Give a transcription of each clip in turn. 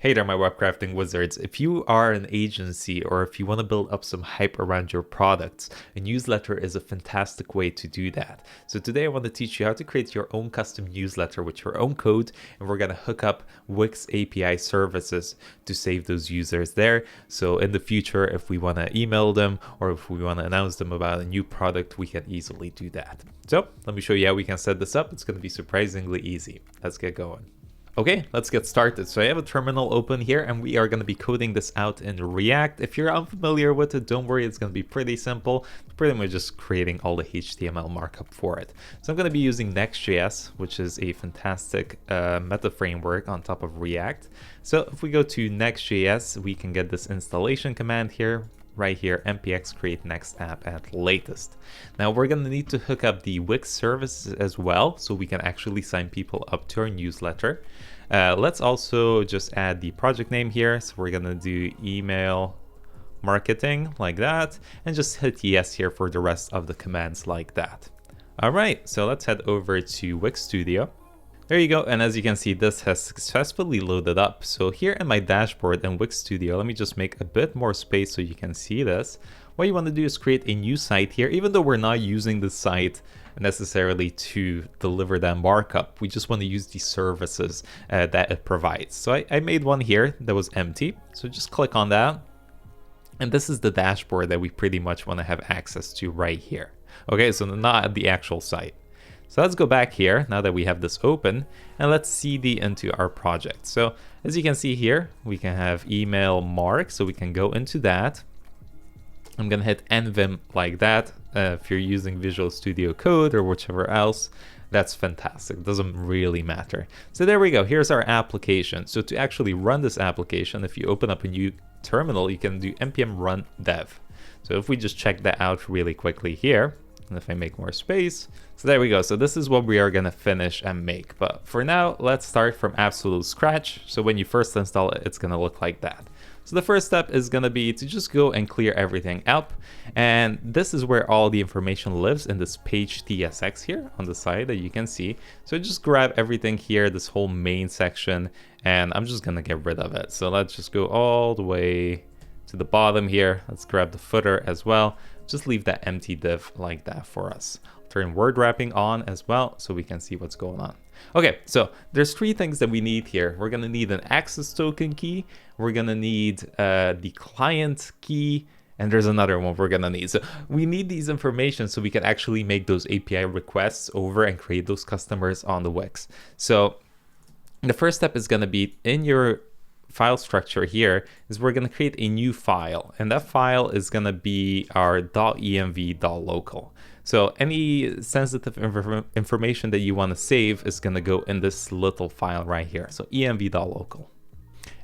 Hey there, my web crafting wizards. If you are an agency or if you want to build up some hype around your products, a newsletter is a fantastic way to do that. So today I want to teach you how to create your own custom newsletter with your own code, and we're going to hook up Wix API services to save those users there. So in the future, if we want to email them or if we want to announce them about a new product, we can easily do that. So let me show you how we can set this up. It's going to be surprisingly easy. Let's get going. Okay, let's get started. So I have a terminal open here and we are going to be coding this out in React. If you're unfamiliar with it, don't worry, it's going to be pretty simple. It's pretty much just creating all the HTML markup for it. So I'm going to be using Next.js, which is a fantastic meta framework on top of React. So if we go to Next.js, we can get this installation command here. Right here, npx create next app at latest. Now we're going to need to hook up the Wix services as well, so we can actually sign people up to our newsletter. Let's also just add the project name here. So we're going to do email marketing like that, and just hit yes here for the rest of the commands like that. All right, so let's head over to Wix Studio. There you go, and as you can see, this has successfully loaded up. So here in my dashboard in Wix Studio, let me just make a bit more space so you can see this. What you want to do is create a new site here, even though we're not using the site necessarily to deliver that markup. We just want to use the services that it provides. So I made one here that was empty. So just click on that. And this is the dashboard that we pretty much want to have access to right here. Okay, so not the actual site. So let's go back here now that we have this open, and let's cd into our project. So as you can see here, we can have email mark, so we can go into that. I'm gonna hit nvim like that. If you're using Visual Studio Code or whichever else, that's fantastic. It doesn't really matter. So there we go. Here's our application. So to actually run this application, if you open up a new terminal, you can do npm run dev. So if we just check that out really quickly here, and if I make more space, so there we go. So this is what we are gonna finish and make. But for now, let's start from absolute scratch. So when you first install it, it's gonna look like that. So the first step is gonna be to just go and clear everything up. And this is where all the information lives in this page tsx here on the side that you can see. So just grab everything here, this whole main section, and I'm just gonna get rid of it. So let's just go all the way to the bottom here. Let's grab the footer as well. Just leave that empty div like that for us. Turn word wrapping on as well so we can see what's going on. Okay, so there's three things that we need here. We're gonna need an access token key, we're gonna need the client key, and there's another one we're gonna need. So we need these information so we can actually make those API requests over and create those customers on the Wix. So the first step is gonna be in your file structure here is we're going to create a new file, and that file is going to be our .env.local. So any sensitive information that you want to save is going to go in this little file right here. So env.local.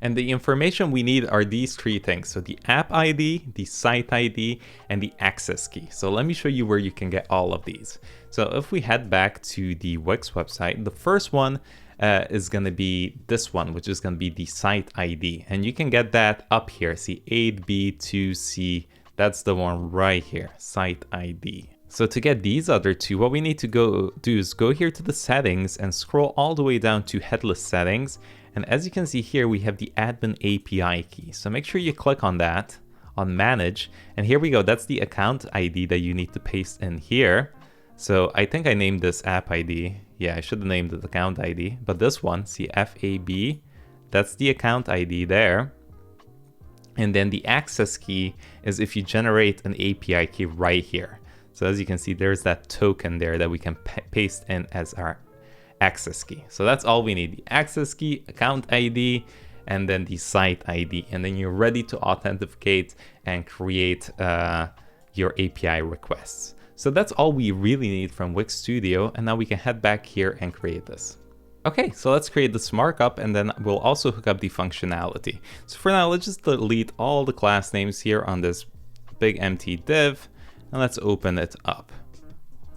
And the information we need are these three things. So the app ID, the site ID, and the access key. So let me show you where you can get all of these. So if we head back to the Wix website, the first one is going to be this one, which is going to be the site ID. And you can get that up here. See 8B2C, that's the one right here, site ID. So to get these other two, what we need to go do is go here to the settings and scroll all the way down to headless settings. And as you can see here, we have the admin API key. So make sure you click on that, on manage. And here we go, that's the account ID that you need to paste in here. So I think I named this app ID. Yeah, I should have named it account ID, but this one, see FAB, that's the account ID there. And then the access key is if you generate an API key right here. So as you can see, there's that token there that we can paste in as our access key. So that's all we need, the access key, account ID, and then the site ID. And then you're ready to authenticate and create your API requests. So that's all we really need from Wix Studio, and now we can head back here and create this. Okay, so let's create this markup, and then we'll also hook up the functionality. So for now, let's just delete all the class names here on this big empty div, and let's open it up.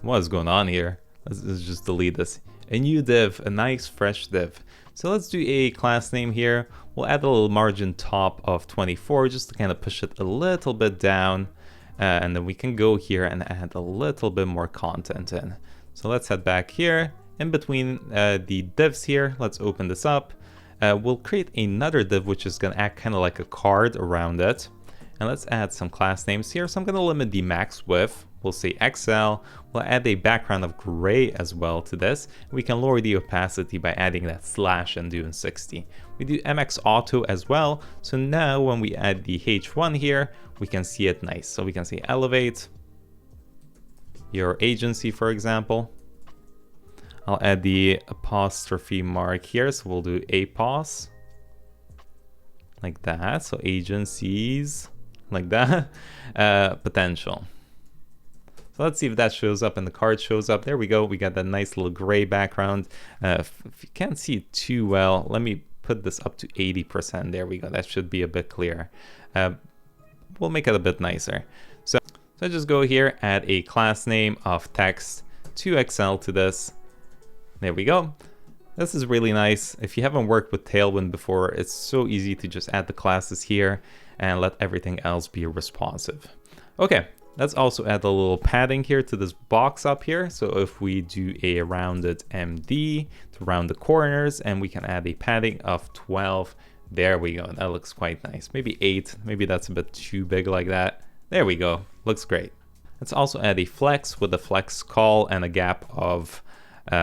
What is going on here? Let's just delete this. A new div, a nice fresh div. So let's do a class name here. We'll add a little margin top of 24 just to kind of push it a little bit down. And then we can go here and add a little bit more content in. So let's head back here. In between the divs here, let's open this up. we'll create another div which is going to act kind of like a card around it. And let's add some class names here. So I'm going to limit the max width. We'll say XL. We'll add a background of gray as well to this. We can lower the opacity by adding that slash and doing 60. We do MX Auto as well. So now when we add the H1 here, we can see it nice. So we can say elevate your agency, for example. I'll add the apostrophe mark here. So we'll do apos like that. So agencies like that. Potential. So let's see if that shows up and the card shows up. There we go. We got that nice little gray background. If you can't see it too well, let me put this up to 80%. There we go. That should be a bit clearer. We'll make it a bit nicer. So just go here, add a class name of text 2XL to this. There we go. This is really nice. If you haven't worked with Tailwind before, it's so easy to just add the classes here and let everything else be responsive. Okay, let's also add a little padding here to this box up here. So if we do a rounded MD to round the corners, and we can add a padding of 12. There we go. That looks quite nice. Maybe 8. Maybe that's a bit too big like that. There we go. Looks great. Let's also add a flex with a flex call and a gap of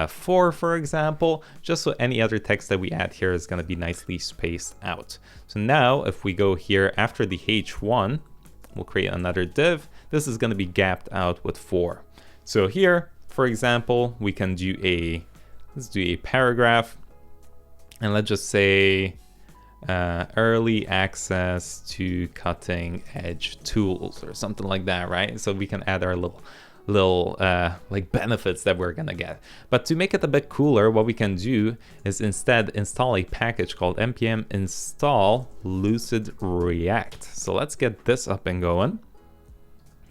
4, for example, just so any other text that we add here is going to be nicely spaced out. So now if we go here after the H1, we'll create another div. This is going to be gapped out with 4. So here, for example, we can do let's do a paragraph, and let's just say early access to cutting edge tools or something like that, right? So we can add our little like benefits that we're gonna get. But to make it a bit cooler, what we can do is instead install a package called npm install lucid react. So let's get this up and going.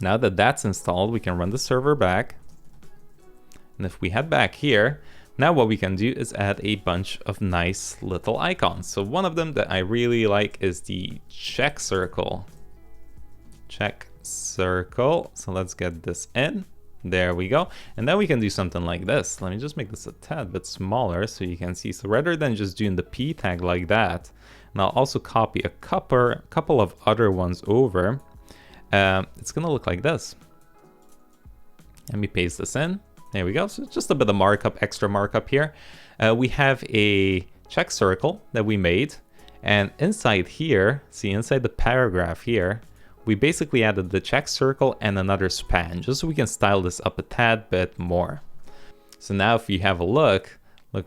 Now that that's installed, we can run the server back. And if we head back here, now what we can do is add a bunch of nice little icons. So one of them that I really like is the check circle. Check circle. So let's get this in. There we go. And then we can do something like this. Let me just make this a tad bit smaller so you can see. So rather than just doing the p tag like that, and I'll also copy a couple of other ones over, it's gonna look like this. Let me paste this in. There we go. So just a bit of markup, extra markup here. We have a check circle that we made, and inside here, see inside the paragraph here, we basically added the check circle and another span, just so we can style this up a tad bit more. So now if you have a look,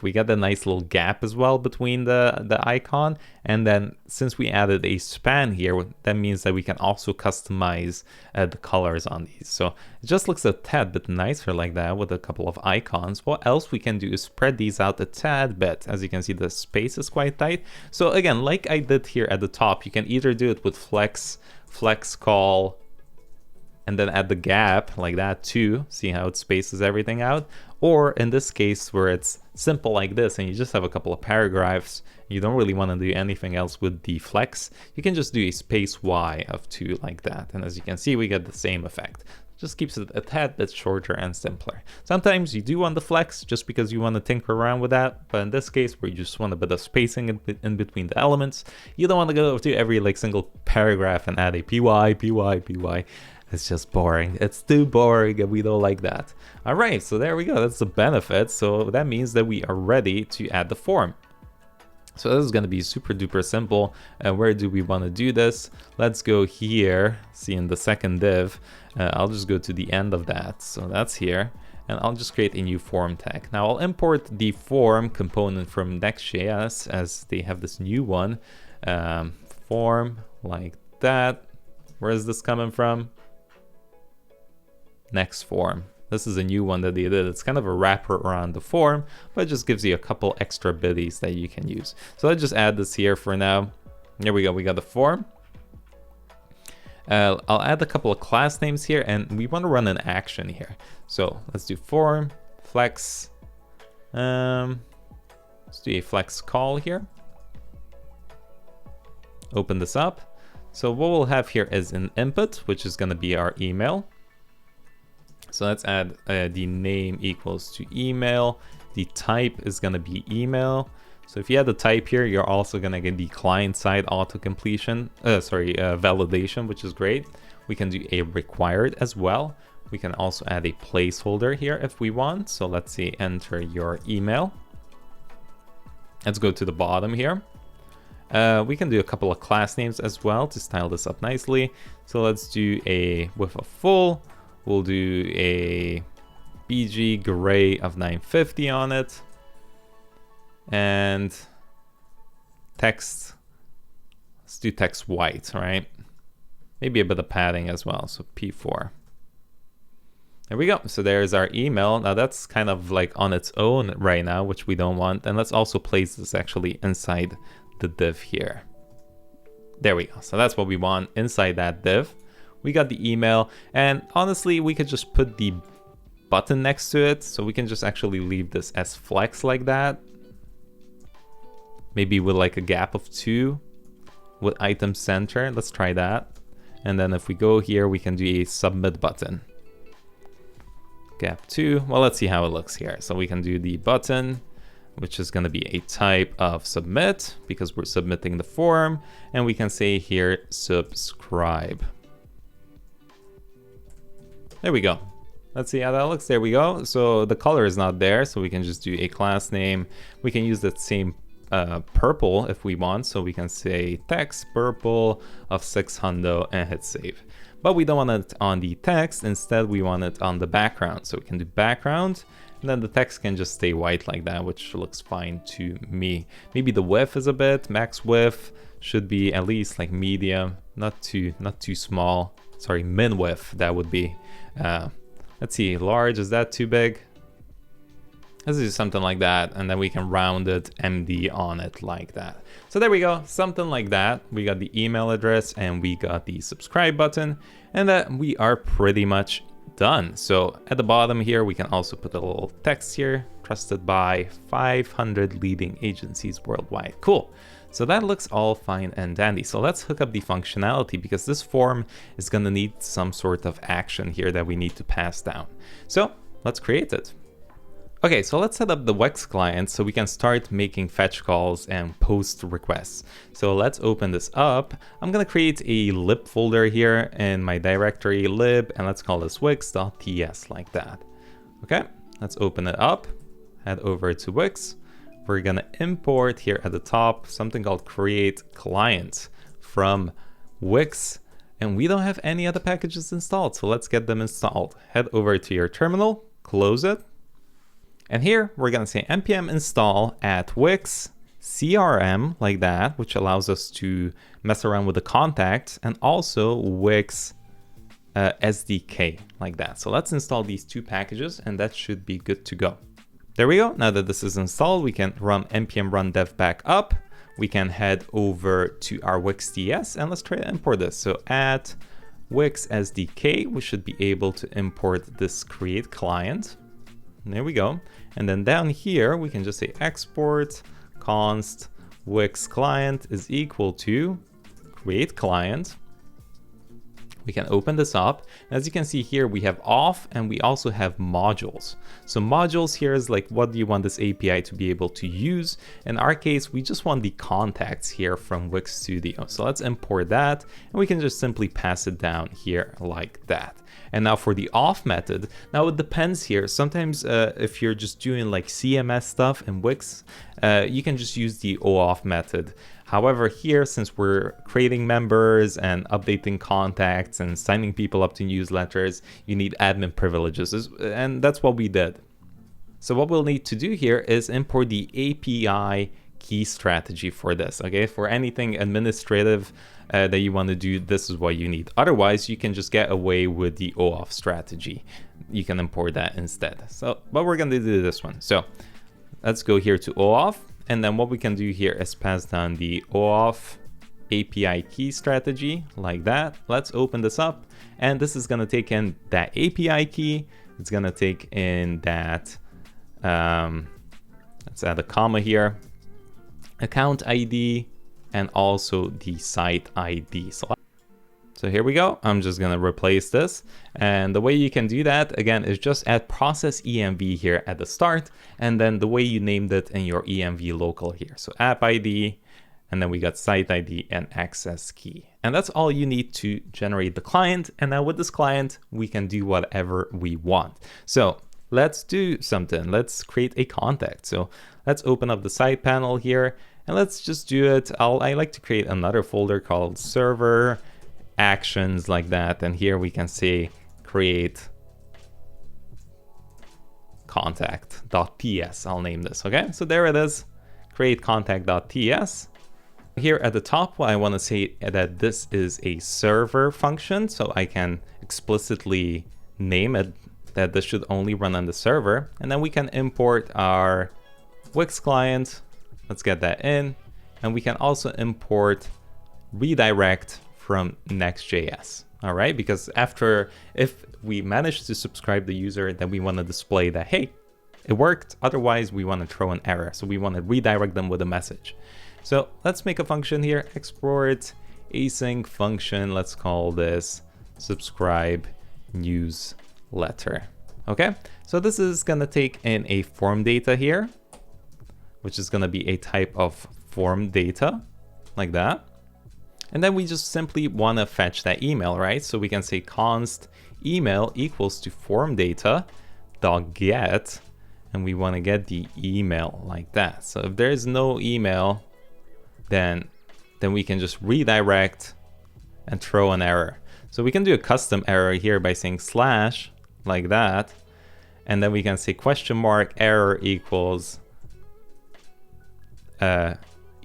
we got the nice little gap as well between the icon. And then since we added a span here, that means that we can also customize the colors on these. So it just looks a tad bit nicer like that with a couple of icons. What else we can do is spread these out a tad bit. As you can see, the space is quite tight. So again, like I did here at the top, you can either do it with flex call, and then add the gap like that too. See how it spaces everything out? Or in this case where it's simple like this and you just have a couple of paragraphs, you don't really want to do anything else with the flex, you can just do a space Y of 2 like that. And as you can see, we get the same effect. Just keeps it a tad bit shorter and simpler. Sometimes you do want the flex just because you want to tinker around with that, but in this case where you just want a bit of spacing in between the elements, you don't want to go to every single paragraph and add a py. It's just boring. It's too boring and we don't like that. All right, so there we go. That's the benefit. So that means that we are ready to add the form. So this is going to be super duper simple. Where do we want to do this? Let's go here. See, in the second div, I'll just go to the end of that. So that's here. And I'll just create a new form tag. Now I'll import the form component from Next.js as they have this new one. Form like that. Where is this coming from? Next form. This is a new one that they did. It's kind of a wrapper around the form, but it just gives you a couple extra biddies that you can use. So let's just add this here for now. There we go. We got the form. I'll add a couple of class names here, and we want to run an action here. So let's do form, flex. Let's do a flex call here. Open this up. So what we'll have here is an input, which is going to be our email. So let's add the name equals to email. The type is going to be email. So if you add the type here, you're also gonna get the client-side auto-completion, validation, which is great. We can do a required as well. We can also add a placeholder here if we want. So let's see, enter your email. Let's go to the bottom here. We can do a couple of class names as well to style this up nicely. So let's do a with a full. We'll do a BG gray of 950 on it. And text, let's do text white, right? Maybe a bit of padding as well, so P4. There we go. So there's our email. Now that's kind of like on its own right now, which we don't want. And let's also place this actually inside the div here. There we go. So that's what we want inside that div. We got the email, and honestly, we could just put the button next to it. So we can just actually leave this as flex like that. Maybe with like a gap of 2 with item center. Let's try that. And then if we go here, we can do a submit button. Gap 2. Well, let's see how it looks here. So we can do the button, which is going to be a type of submit because we're submitting the form. And we can say here, subscribe. There we go. Let's see how that looks. There we go. So the color is not there. So we can just do a class name. We can use that same purple if we want. So we can say text purple of 600 and hit save. But we don't want it on the text. Instead, we want it on the background. So we can do background, and then the text can just stay white like that, which looks fine to me. Maybe the width is a bit, max width should be at least like medium, not too small. Sorry, min width, that would be. Let's see, large, is that too big? Let's do something like that, and then we can round it MD on it like that. So there we go, something like that. We got the email address and we got the subscribe button, and that we are pretty much done. So at the bottom here, we can also put a little text here, trusted by 500 leading agencies worldwide. Cool. So that looks all fine and dandy. So let's hook up the functionality because this form is gonna need some sort of action here that we need to pass down. So let's create it. Okay, so let's set up the Wix client so we can start making fetch calls and post requests. So let's open this up. I'm gonna create a lib folder here in my directory lib, and let's call this wix.ts like that. Okay, let's open it up, head over to Wix. We're gonna import here at the top something called create client from Wix, and we don't have any other packages installed, so let's get them installed. Head over to your terminal, close it. And here we're gonna say npm install at Wix CRM like that, which allows us to mess around with the contacts, and also Wix SDK like that. So let's install these two packages and that should be good to go. There we go. Now that this is installed, we can run npm run dev backup. We can head over to our Wix TS and let's try to import this. So at Wix SDK, we should be able to import this create client. There we go. And then down here, we can just say export const Wix client is equal to create client. We can open this up. As you can see here, we have auth and we also have modules. So modules here is like, what do you want this API to be able to use? In our case, we just want the contacts here from Wix Studio. So let's import that and we can just simply pass it down here like that. And now for the auth method, now it depends here. Sometimes if you're just doing like CMS stuff in Wix, you can just use the OAuth method. However, here, since we're creating members and updating contacts and signing people up to newsletters, you need admin privileges, and that's what we did. So what we'll need to do here is import the API key strategy for this, okay? For anything administrative that you want to do, this is what you need. Otherwise, you can just get away with the OAuth strategy. You can import that instead. So, but we're going to do this one. So let's go here to OAuth. And then what we can do here is pass down the OAuth API key strategy like that. Let's open this up. And this is going to take in that API key. It's going to take in that, let's add a comma here, account ID, and also the site ID. So So here we go. I'm just going to replace this. And the way you can do that, again, is just add process env here at the start. And then the way you named it in your env local here. So app ID, and then we got site ID and access key. And that's all you need to generate the client. And now with this client, we can do whatever we want. So let's do something. Let's create a contact. So let's open up the side panel here and let's just do it. I like to create another folder called server actions like that. And here we can say create contact.ts. I'll name this. Okay, so there it is. Create contact.ts. Here at the top, I want to say that this is a server function, so I can explicitly name it that this should only run on the server. And then we can import our Wix client. Let's get that in. And we can also import redirect from Next.js. All right, because if we manage to subscribe the user, then we want to display that, hey, it worked. Otherwise, we want to throw an error. So we want to redirect them with a message. So let's make a function here, export async function. Let's call this subscribe newsletter. Okay, so this is going to take in a form data here, which is going to be a type of form data like that. And then we just simply want to fetch that email, right? So we can say const email equals to form data dot get, and we want to get the email like that. So if there's no email, then we can just redirect and throw an error. So we can do a custom error here by saying slash like that, and then we can say question mark error equals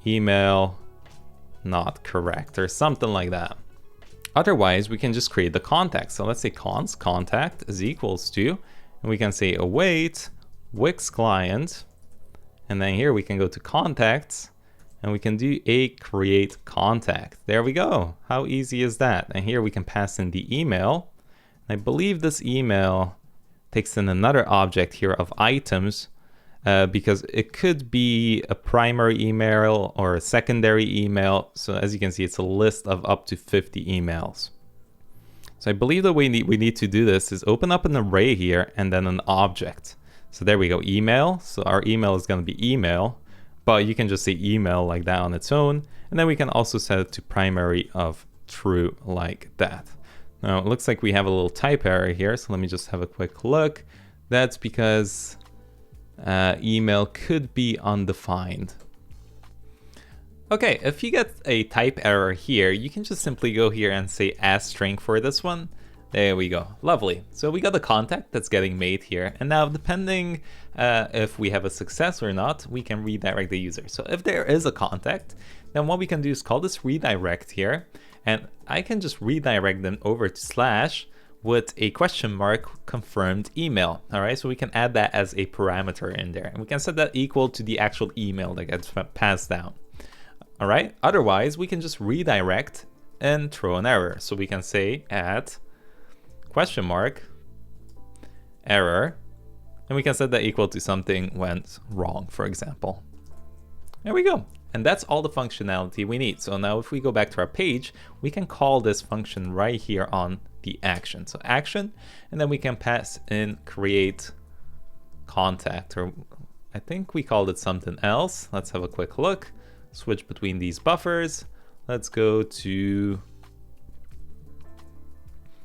email not correct or something like that. Otherwise, we can just create the contact. So let's say const contact is equals to, and we can say await Wix client, and then here we can go to contacts and we can do a create contact. There we go. How easy is that? And here we can pass in the email. I believe this email takes in another object here of items, because it could be a primary email or a secondary email. So as you can see, it's a list of up to 50 emails. So I believe the way we need to do this is open up an array here and then an object. So there we go, email. So our email is going to be email, but you can just say email like that on its own. And then we can also set it to primary of true like that. Now it looks like we have a little type error here. So let me just have a quick look. That's because email could be undefined. Okay, if you get a type error here, you can just simply go here and say as string for this one. There we go. Lovely. So we got the contact that's getting made here. And now depending if we have a success or not, we can redirect the user. So if there is a contact, then what we can do is call this redirect here. And I can just redirect them over to slash with a question mark confirmed email. All right, so we can add that as a parameter in there. And we can set that equal to the actual email that gets passed down. All right, otherwise we can just redirect and throw an error. So we can say add question mark error, and we can set that equal to something went wrong, for example. There we go. And that's all the functionality we need. So now if we go back to our page, we can call this function right here on the action. So action, and then we can pass in create contact, or I think we called it something else. Let's have a quick look. Switch between these buffers. Let's go to,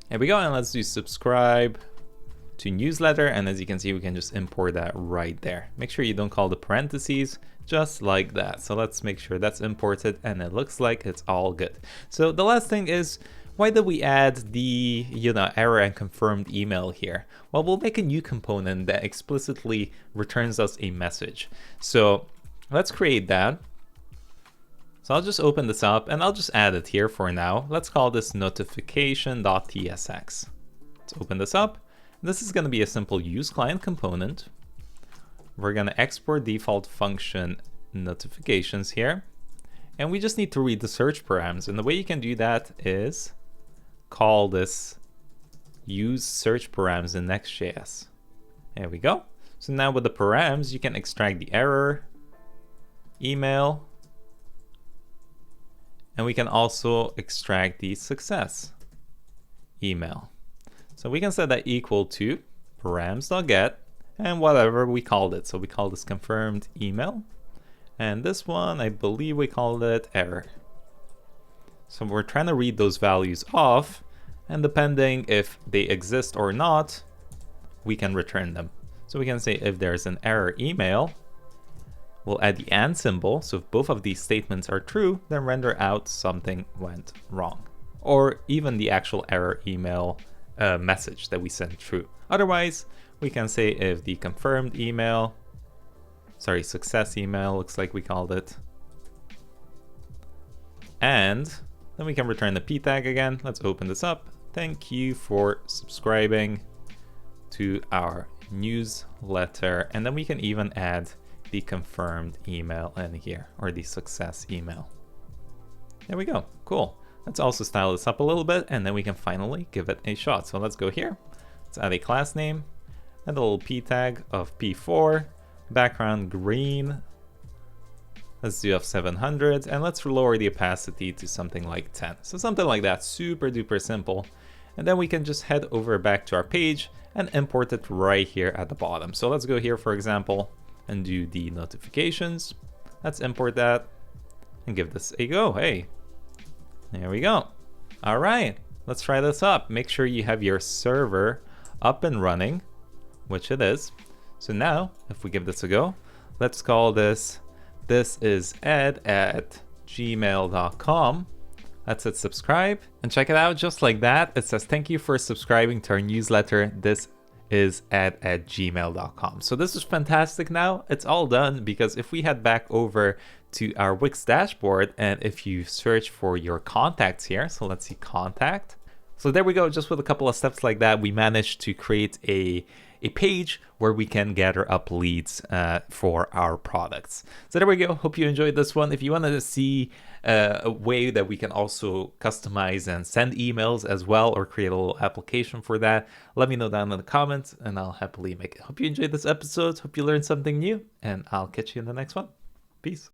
here we go, and let's do subscribe to newsletter. And as you can see, we can just import that right there. Make sure you don't call the parentheses, just like that. So let's make sure that's imported, and it looks like it's all good. So the last thing is, why did we add the error and confirmed email here? Well, we'll make a new component that explicitly returns us a message. So let's create that. So I'll just open this up and I'll just add it here for now. Let's call this notification.tsx. Let's open this up. This is going to be a simple use client component. We're going to export default function notifications here. And we just need to read the search params. And the way you can do that is call this use search params in Next.js. There we go. So now with the params, you can extract the error, email, and we can also extract the success. email. So we can set that equal to params.get and whatever we called it. So we call this confirmed email. And this one, I believe we called it error. So we're trying to read those values off, and depending if they exist or not, we can return them. So we can say if there's an error email, we'll add the and symbol. So if both of these statements are true, then render out something went wrong. Or even the actual error email message that we sent through. Otherwise, we can say if the confirmed email, success email looks like we called it, and then we can return the p tag again. Let's open this up. Thank you for subscribing to our newsletter. And then we can even add the confirmed email in here, or the success email. There we go. Cool. Let's also style this up a little bit, and then we can finally give it a shot. So let's go here. Let's add a class name and a little p tag of p4, background green. Let's do off 700, and let's lower the opacity to something like 10. So something like that, super duper simple. And then we can just head over back to our page and import it right here at the bottom. So let's go here, for example, and do the notifications. Let's import that and give this a go. Hey, there we go. All right, let's try this up. Make sure you have your server up and running, which it is. So now, if we give this a go, let's call this is ed@gmail.com. Let's hit subscribe and check it out just like that. It says, thank you for subscribing to our newsletter. This is ed@gmail.com. So this is fantastic now. It's all done, because if we head back over to our Wix dashboard, and if you search for your contacts here, so let's see contact. So there we go. Just with a couple of steps like that, we managed to create a page where we can gather up leads for our products. So there we go. Hope you enjoyed this one. If you wanted to see a way that we can also customize and send emails as well, or create a little application for that, let me know down in the comments and I'll happily make it. Hope you enjoyed this episode. Hope you learned something new, and I'll catch you in the next one. Peace.